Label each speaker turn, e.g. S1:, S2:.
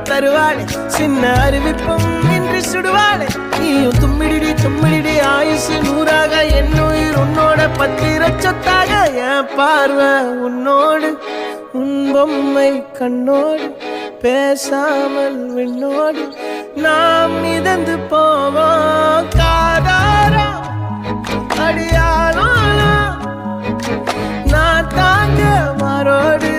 S1: தருவாளே சின்ன அறிவிப்பும் இன்றி சுடுவாளே நீயும் தும்மிடி தும்மிடி ஆயுசு நூறாக என்னுயிர் உன்னோட பத்திர சொத்தாக என் பார்வை உன்னோடு உன் பொம்மை கண்ணோடு பேசாமல் விண்ணோடு நாம் மிதந்து போவோம் காதாரா அடியாளோ நான் தாங்க மாறோடு